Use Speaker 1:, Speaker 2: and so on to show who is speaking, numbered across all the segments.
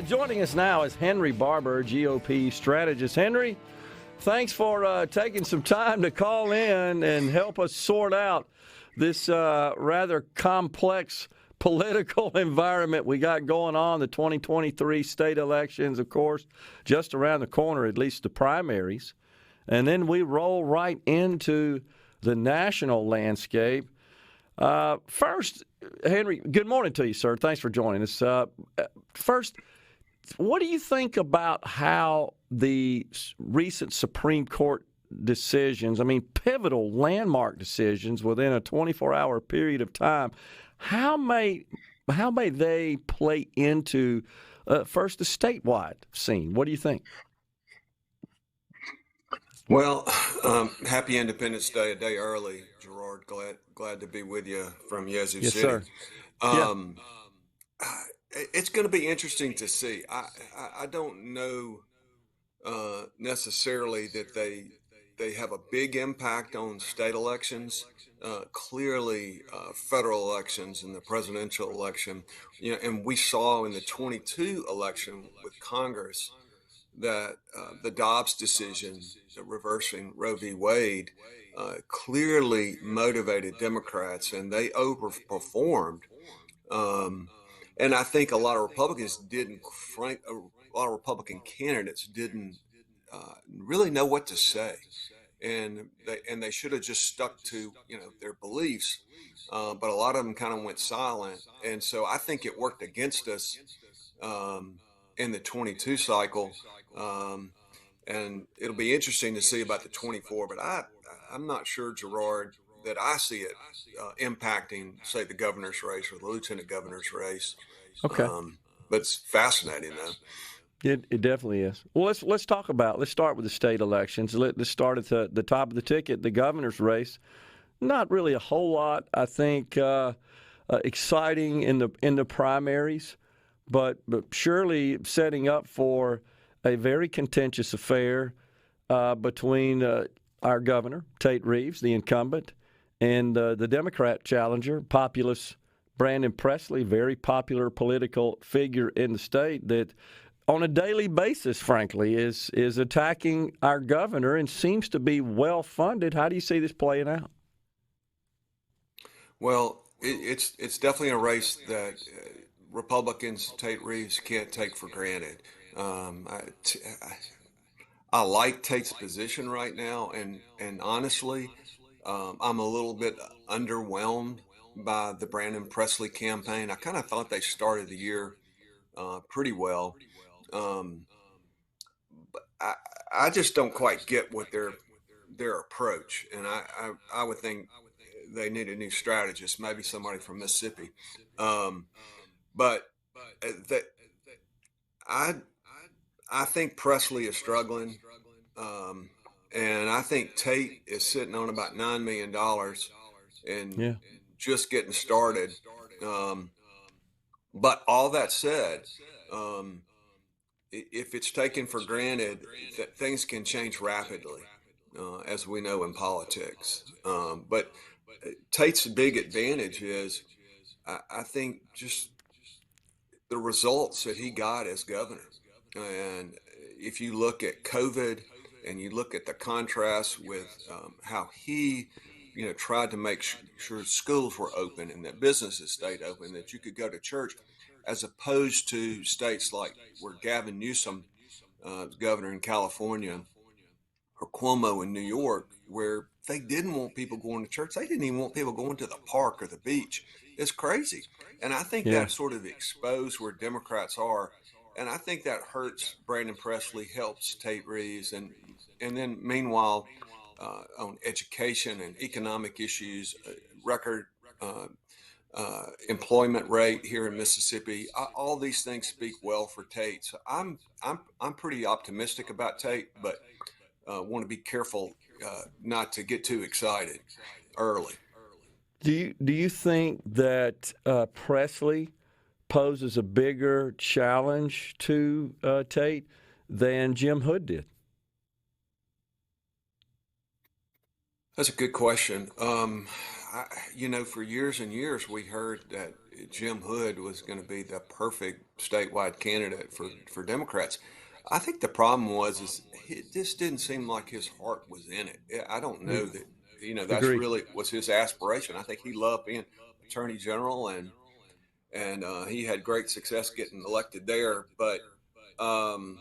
Speaker 1: Joining us now is Henry Barbour, GOP Strategist. Henry, thanks for taking some time to call in and help us sort out this rather complex political environment we got going on. The 2023 state elections, of course, just around the corner, at least the primaries. And then we roll right into the national landscape. First, Henry, good morning to you, sir. Thanks for joining us. First, what do you think about how the recent Supreme Court decisions, pivotal landmark decisions within a 24-hour period of time, how may they play into, first, the statewide scene? What do you think?
Speaker 2: Well, happy Independence Day, a day early, Gerard. Glad to be with you from Yazoo
Speaker 1: Yes,
Speaker 2: City.
Speaker 1: sir.
Speaker 2: It's going to be interesting to see. I don't know necessarily that they have a big impact on state elections. Clearly, federal elections and the presidential election, and we saw in the 22 election with Congress that the Dobbs decision, reversing Roe v. Wade, clearly motivated Democrats, and they overperformed. And I think a lot of Republicans a lot of Republican candidates didn't really know what to say, and they should have just stuck to their beliefs. But a lot of them kind of went silent, and so I think it worked against us in the 22 cycle. And it'll be interesting to see about the 24, but I'm not sure, Gerard, that I see it impacting, say, the governor's race or the lieutenant governor's race.
Speaker 1: Okay.
Speaker 2: But it's fascinating, though.
Speaker 1: It definitely is. Well, let's start with the state elections. Let's start at the top of the ticket, the governor's race. Not really a whole lot, I think, exciting in the primaries, but surely setting up for a very contentious affair between our governor, Tate Reeves, the incumbent, and the Democrat challenger, populist Brandon Presley, very popular political figure in the state that on a daily basis, frankly, is attacking our governor and seems to be well-funded. How do you see this playing out? Well,
Speaker 2: it's definitely a race that Republicans, Tate Reeves, can't take for granted. I like Tate's position right now, and honestly, I'm a little bit underwhelmed by the Brandon Presley campaign. I kind of thought they started the year pretty well, but I just don't quite get what their approach, and I would think they need a new strategist, maybe somebody from Mississippi, but that I think Presley is struggling, and I think Tate is sitting on about $9 million and just getting started. But all that said, if it's taken for granted, that things can change rapidly, as we know in politics. But Tate's big advantage is, I think, just the results that he got as governor. And if you look at COVID and you look at the contrast with how he, tried to make sure schools were open and that businesses stayed open, that you could go to church, as opposed to states like where Gavin Newsom, governor in California, or Cuomo in New York, where they didn't want people going to church. They didn't even want people going to the park or the beach. It's crazy. And I think that sort of exposed where Democrats are. And I think that hurts Brandon Presley, helps Tate Reeves. And then meanwhile, on education and economic issues, record employment rate here in Mississippi, all these things speak well for Tate. So I'm pretty optimistic about Tate, but want to be careful not to get too excited early.
Speaker 1: Do you think that Presley poses a bigger challenge to Tate than Jim Hood did?
Speaker 2: That's a good question. For years and years, we heard that Jim Hood was going to be the perfect statewide candidate for Democrats. I think the problem is it just didn't seem like his heart was in it. I don't know that, that's
Speaker 1: Agree.
Speaker 2: really was his aspiration. I think he loved being attorney general, and he had great success getting elected there. But um,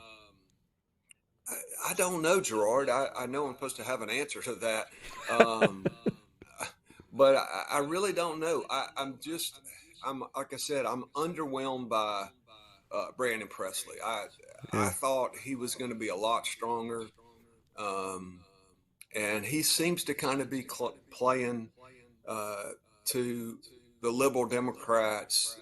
Speaker 2: I don't know, Gerard. I know I'm supposed to have an answer to that. Um, but I really don't know. I'm like I said, I'm underwhelmed by Brandon Presley. I
Speaker 1: Yeah.
Speaker 2: thought he was going to be a lot stronger, um, and he seems to kind of be playing uh, to the liberal Democrats,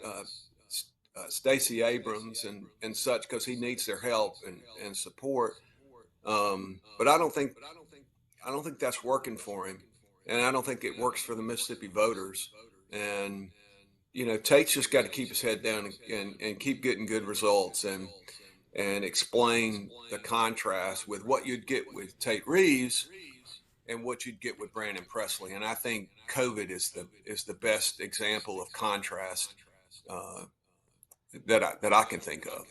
Speaker 2: Stacey Abrams and such, because he needs their help and support. But I don't think that's working for him, and I don't think it works for the Mississippi voters. And Tate's just got to keep his head down and keep getting good results and explain the contrast with what you'd get with Tate Reeves and what you'd get with Brandon Presley. And I think COVID is the best example of contrast uh, that I can think of.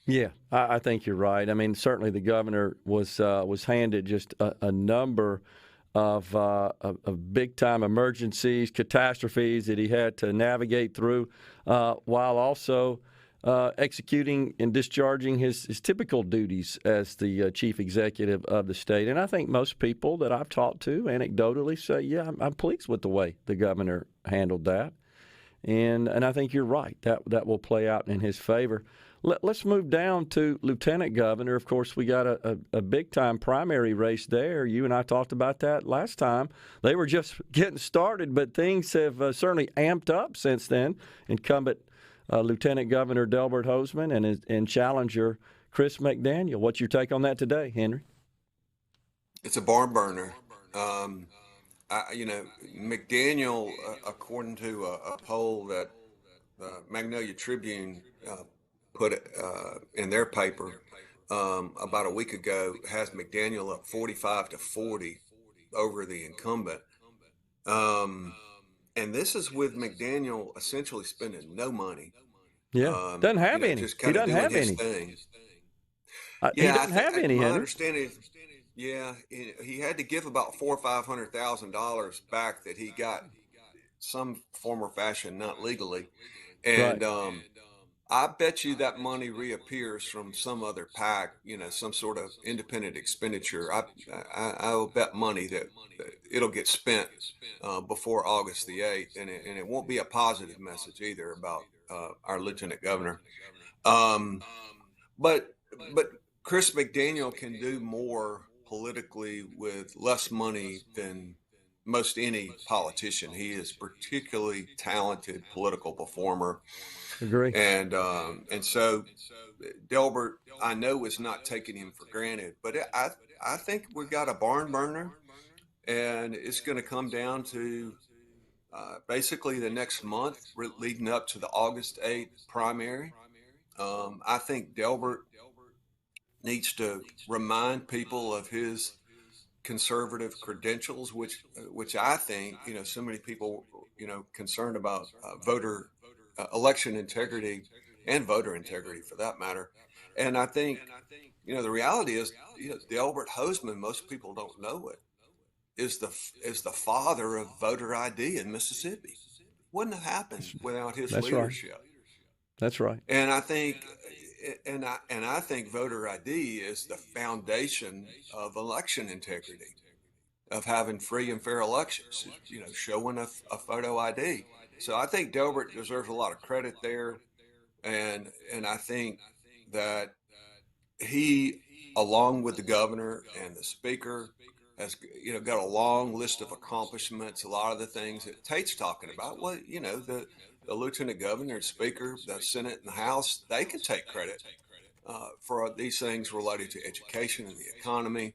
Speaker 1: Yeah, I think you're right. I mean, certainly the governor was handed just a number of big time emergencies, catastrophes that he had to navigate through, while also executing and discharging his typical duties as the chief executive of the state. And I think most people that I've talked to anecdotally say, yeah, I'm pleased with the way the governor handled that. And I think you're right. That will play out in his favor. Let's move down to lieutenant governor. Of course, we got a big-time primary race there. You and I talked about that last time. They were just getting started, but things have certainly amped up since then. Incumbent Lieutenant Governor Delbert Hosemann and challenger Chris McDaniel. What's your take on that today, Henry?
Speaker 2: It's a barn burner. McDaniel, according to a poll that Magnolia Tribune put in their paper about a week ago, has McDaniel up 45-40 over the incumbent. And this is with McDaniel essentially spending no money.
Speaker 1: Yeah, doesn't have any.
Speaker 2: Just
Speaker 1: He
Speaker 2: kind of
Speaker 1: doesn't
Speaker 2: doing
Speaker 1: have
Speaker 2: his
Speaker 1: any.
Speaker 2: thing.
Speaker 1: He
Speaker 2: Yeah,
Speaker 1: doesn't have any,
Speaker 2: my
Speaker 1: Henry.
Speaker 2: understanding is, yeah, he had to give about $400,000 or $500,000 back that he got some form or fashion, not legally,
Speaker 1: Right.
Speaker 2: and I bet you that money reappears from some other PAC, some sort of independent expenditure. I will bet money that it'll get spent before August the 8th, and it won't be a positive message either about our lieutenant governor. Um, but but Chris McDaniel can do more politically with less money than most any politician. He is particularly talented political performer,
Speaker 1: Agree.
Speaker 2: and so Delbert, I know, is not taking him for granted. But I think we've got a barn burner, and it's going to come down to basically the next month leading up to the August 8th primary. I think Delbert needs to remind people of his conservative credentials, which I think so many people concerned about voter election integrity and voter integrity for that matter. And I think the reality is Delbert Hosemann, most people don't know it, is the father of voter ID in Mississippi. Wouldn't have happened without his
Speaker 1: That's right.
Speaker 2: leadership.
Speaker 1: That's right.
Speaker 2: And I think voter ID is the foundation of election integrity, of having free and fair elections, showing a photo ID. So I think Delbert deserves a lot of credit there. And I think that he, along with the governor and the speaker, has got a long list of accomplishments. A lot of the things that Tate's talking about. Well, the lieutenant governor and speaker, the Senate and the House, they can take credit for these things related to education and the economy.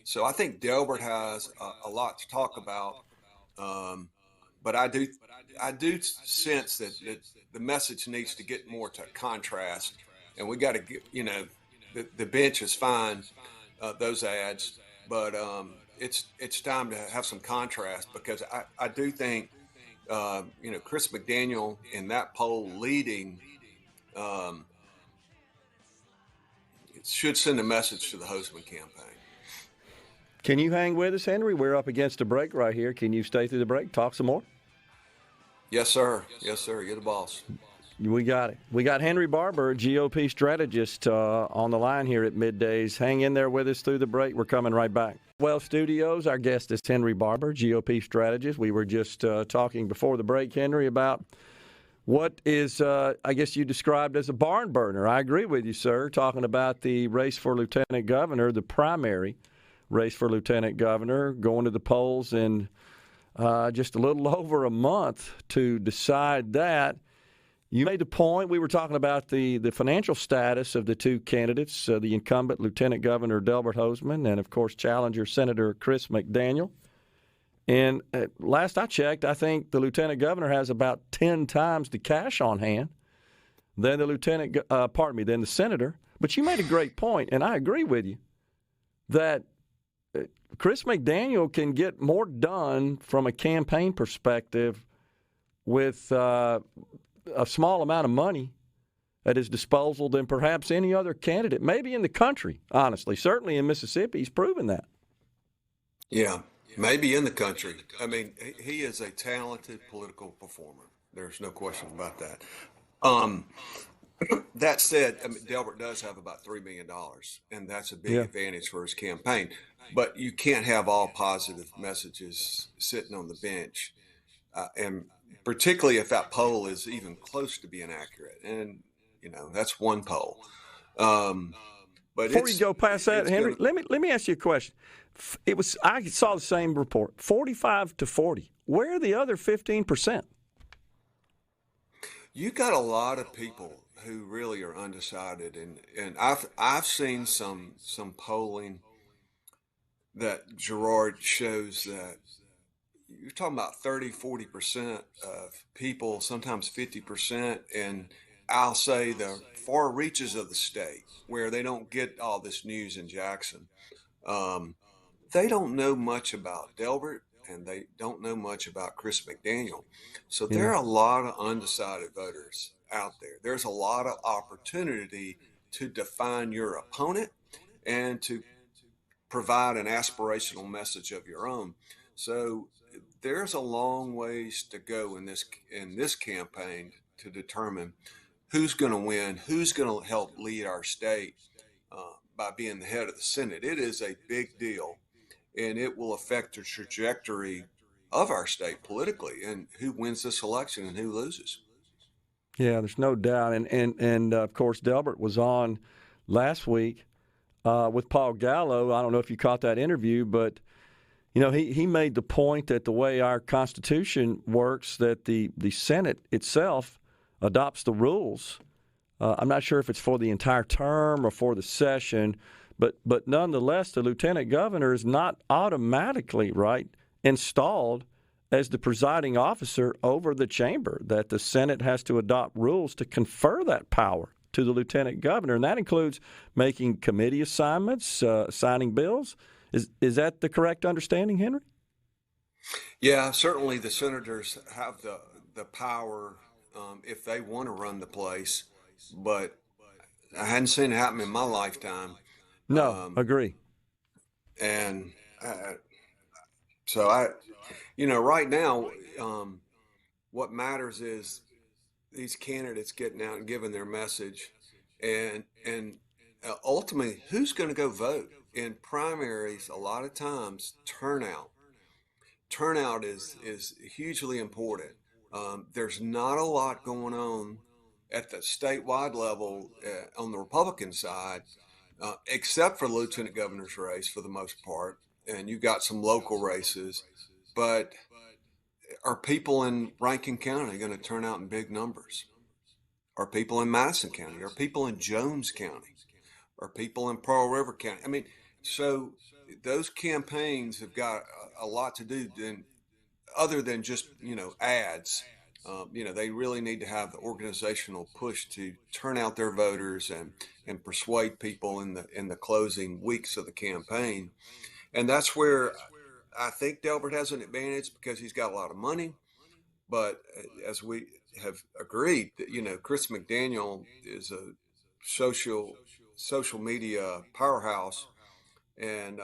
Speaker 2: So I think Delbert has a lot to talk about. But I do sense that the message needs to get more to contrast, and we got to get, the bench is fine, those ads, but it's time to have some contrast, because I do think Chris McDaniel in that poll leading, it should send a message to the Hoseman campaign.
Speaker 1: Can you hang with us, Henry? We're up against a break right here. Can you stay through the break? Talk some more?
Speaker 2: Yes, sir. Yes, sir. You're the boss.
Speaker 1: We got it. We got Henry Barbour, GOP strategist, on the line here at Middays. Hang in there with us through the break. We're coming right back. Well, studios, our guest is Henry Barbour, GOP strategist. We were just talking before the break, Henry, about what is, I guess you described as a barn burner. I agree with you, sir, talking about the race for lieutenant governor, the primary race for lieutenant governor, going to the polls in just a little over a month to decide that. You made the point, we were talking about the financial status of the two candidates, the incumbent Lieutenant Governor Delbert Hoseman and, of course, challenger Senator Chris McDaniel. And last I checked, I think the Lieutenant Governor has about 10 times the cash on hand than than the Senator. But you made a great point, and I agree with you, that Chris McDaniel can get more done from a campaign perspective with a small amount of money at his disposal than perhaps any other candidate, maybe in the country, honestly. Certainly in Mississippi, he's proven that.
Speaker 2: Yeah, maybe in the country. I mean, he is a talented political performer. There's no question about that. That said, Delbert does have about $3 million, and that's a big advantage for his campaign. But you can't have all positive messages sitting on the bench. And particularly if that poll is even close to being accurate. And, that's one poll. But
Speaker 1: before you go past that, Henry, let me ask you a question. I saw the same report, 45-40. Where are the other 15%?
Speaker 2: You got a lot of people who really are undecided, and I've seen some polling that Gerard shows that you're talking about 30-40% of people, sometimes 50%, and I'll say the far reaches of the state where they don't get all this news in Jackson. They don't know much about Delbert, and they don't know much about Chris McDaniel. So there are a lot of undecided voters out there. There's a lot of opportunity to define your opponent and to provide an aspirational message of your own. So there's a long ways to go in this campaign to determine who's going to win, who's going to help lead our state by being the head of the Senate. It is a big deal, and it will affect the trajectory of our state politically and who wins this election and who loses.
Speaker 1: Yeah, there's no doubt. And of course, Delbert was on last week with Paul Gallo. I don't know if you caught that interview, but he made the point that the way our Constitution works, that the Senate itself adopts the rules. I'm not sure if it's for the entire term or for the session, but nonetheless, the lieutenant governor is not automatically installed as the presiding officer over the chamber, that the Senate has to adopt rules to confer that power to the lieutenant governor, and that includes making committee assignments, signing bills. Is that the correct understanding, Henry?
Speaker 2: Yeah, certainly the senators have the power if they want to run the place, but I hadn't seen it happen in my lifetime.
Speaker 1: No, agree.
Speaker 2: And so right now, what matters is these candidates getting out and giving their message, and ultimately, who's going to go vote? In primaries, a lot of times, turnout is hugely important. There's not a lot going on at the statewide level on the Republican side, except for the lieutenant governor's race for the most part, and you've got some local races. But are people in Rankin County going to turn out in big numbers? Are people in Madison County? Are people in Jones County? Are people in Pearl River County? I mean, so those campaigns have got a lot to do other than just, ads. They really need to have the organizational push to turn out their voters and persuade people in the closing weeks of the campaign. And that's where I think Delbert has an advantage because he's got a lot of money. But as we have agreed, that Chris McDaniel is a social media powerhouse, and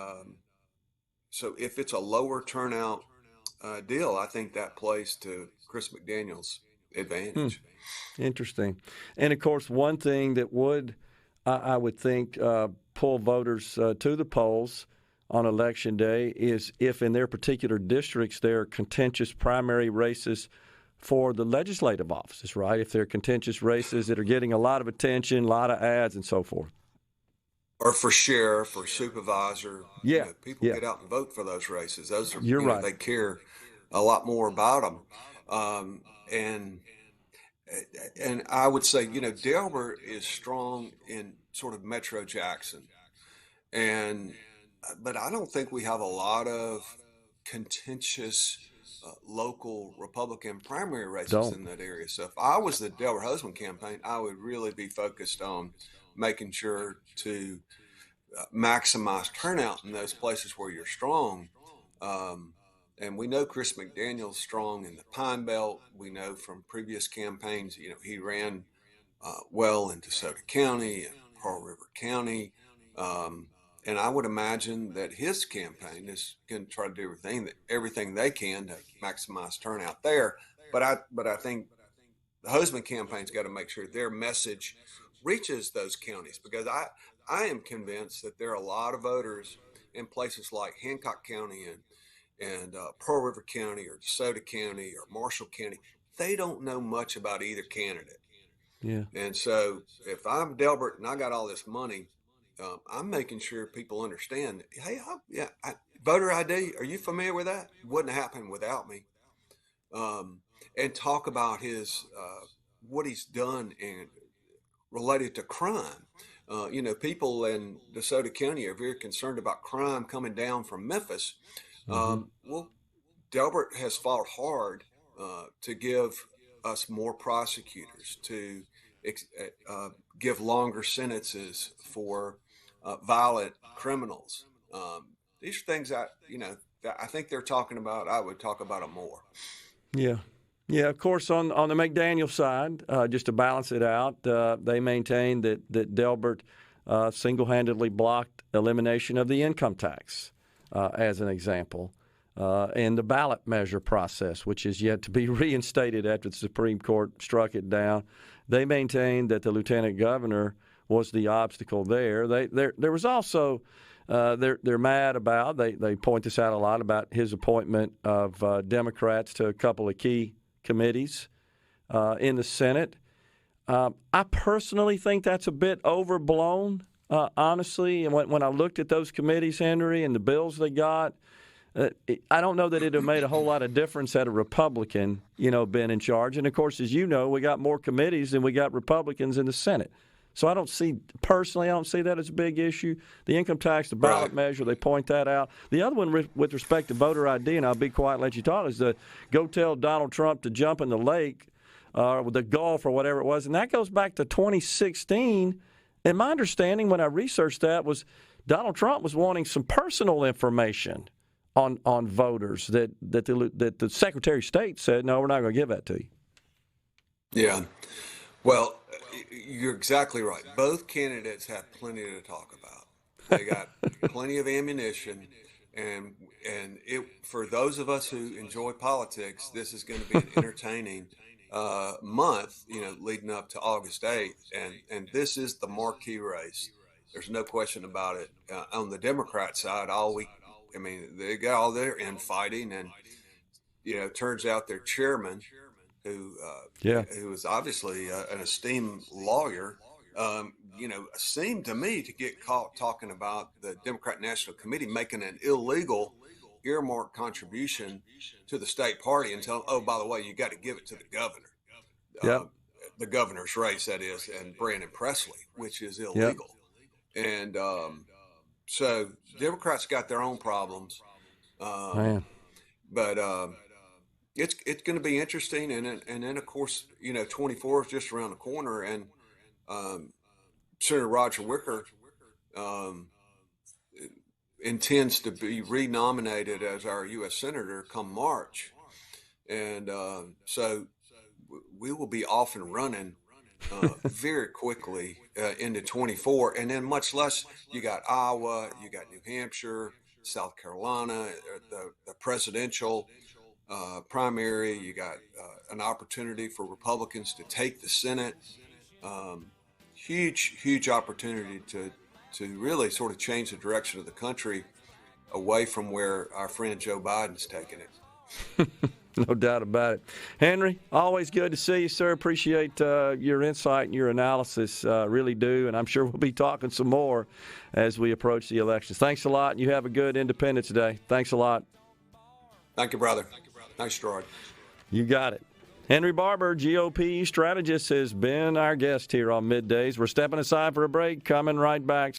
Speaker 2: so if it's a lower turnout deal, I think that plays to Chris McDaniel's advantage.
Speaker 1: Interesting. And of course, one thing that would, I would think, pull voters to the polls on Election Day is if in their particular districts there are contentious primary races for the legislative offices, right? If they're contentious races that are getting a lot of attention, a lot of ads, and so forth.
Speaker 2: Or for sheriff or supervisor,
Speaker 1: Yeah,
Speaker 2: people
Speaker 1: yeah,
Speaker 2: get out and vote for those races. Those are,
Speaker 1: you're right.
Speaker 2: they care a lot more about them. And I would say, Delbert is strong in sort of Metro Jackson, and but I don't think we have a lot of contentious local Republican primary races
Speaker 1: Don't.
Speaker 2: in that area. So if I was the Delbert Husband campaign, I would really be focused on making sure to maximize turnout in those places where you're strong. Um, and we know Chris McDaniel's strong in the Pine Belt. We know from previous campaigns, he ran well in DeSoto County and Pearl River County. Um, and I would imagine that his campaign is going to try to do everything they can to maximize turnout there. But I think the Husband campaign's got to make sure their message reaches those counties, because I am convinced that there are a lot of voters in places like Hancock County and Pearl River County or DeSoto County or Marshall County. They don't know much about either candidate.
Speaker 1: Yeah.
Speaker 2: And so if I'm Delbert and I got all this money, I'm making sure people understand, hey, voter ID, are you familiar with that? Wouldn't have happened without me. And talk about what he's done and related to crime. People in DeSoto County are very concerned about crime coming down from Memphis.
Speaker 1: Mm-hmm.
Speaker 2: Well, Delbert has fought hard to give us more prosecutors, to give longer sentences for violent criminals. These are things that I think they're talking about. I would talk about them more.
Speaker 1: Yeah. Yeah, of course, on the McDaniel side, just to balance it out, they maintain that Delbert single-handedly blocked elimination of the income tax, as an example, and the ballot measure process, which is yet to be reinstated after the Supreme Court struck it down. They maintain that the lieutenant governor was the obstacle there. There was also they're mad about, they point this out a lot, about his appointment of Democrats to a couple of key committees in the Senate. I personally think that's a bit overblown, honestly. And when I looked at those committees, Henry, and the bills they got, I don't know that it would have made a whole lot of difference had a Republican, been in charge. And, of course, as you know, we got more committees than we got Republicans in the Senate. So I don't see that as a big issue. The income tax, the ballot measure, they point that out. The other one with respect to voter ID, and I'll be quiet and let you talk, is the go tell Donald Trump to jump in the lake or the Gulf or whatever it was. And that goes back to 2016. And my understanding when I researched that was Donald Trump was wanting some personal information on voters that the Secretary of State said, no, we're not going to give that to you.
Speaker 2: Yeah. Well, you're exactly right. Both candidates have plenty to talk about. They got plenty of ammunition, and for those of us who enjoy politics, this is going to be an entertaining month, leading up to August 8th, and this is the marquee race. There's no question about it. On the Democrat side, they got all their infighting, and it turns out their chairman, who is obviously an esteemed lawyer, seemed to me to get caught talking about the Democrat National Committee making an illegal earmark contribution to the state party and tell them, oh, by the way, you got to give it to the governor. The governor's race, that is, and Brandon Presley, which is illegal. And so Democrats got their own problems. But it's going to be interesting, and then of course 24 is just around the corner, and Senator Roger Wicker intends to be renominated as our U.S. Senator come March, And so we will be off and running very quickly into 24. And then much less, you got Iowa, you got New Hampshire, South Carolina, the presidential primary. You got an opportunity for Republicans to take the Senate. Huge opportunity to really sort of change the direction of the country away from where our friend Joe Biden's taking it.
Speaker 1: No doubt about it. Henry, always good to see you, sir. Appreciate your insight and your analysis. Really do. And I'm sure we'll be talking some more as we approach the elections. Thanks a lot. And you have a good Independence Day. Thanks a lot.
Speaker 2: Thank you, brother. Nice try.
Speaker 1: You got it. Henry Barbour, GOP strategist, has been our guest here on Middays. We're stepping aside for a break. Coming right back.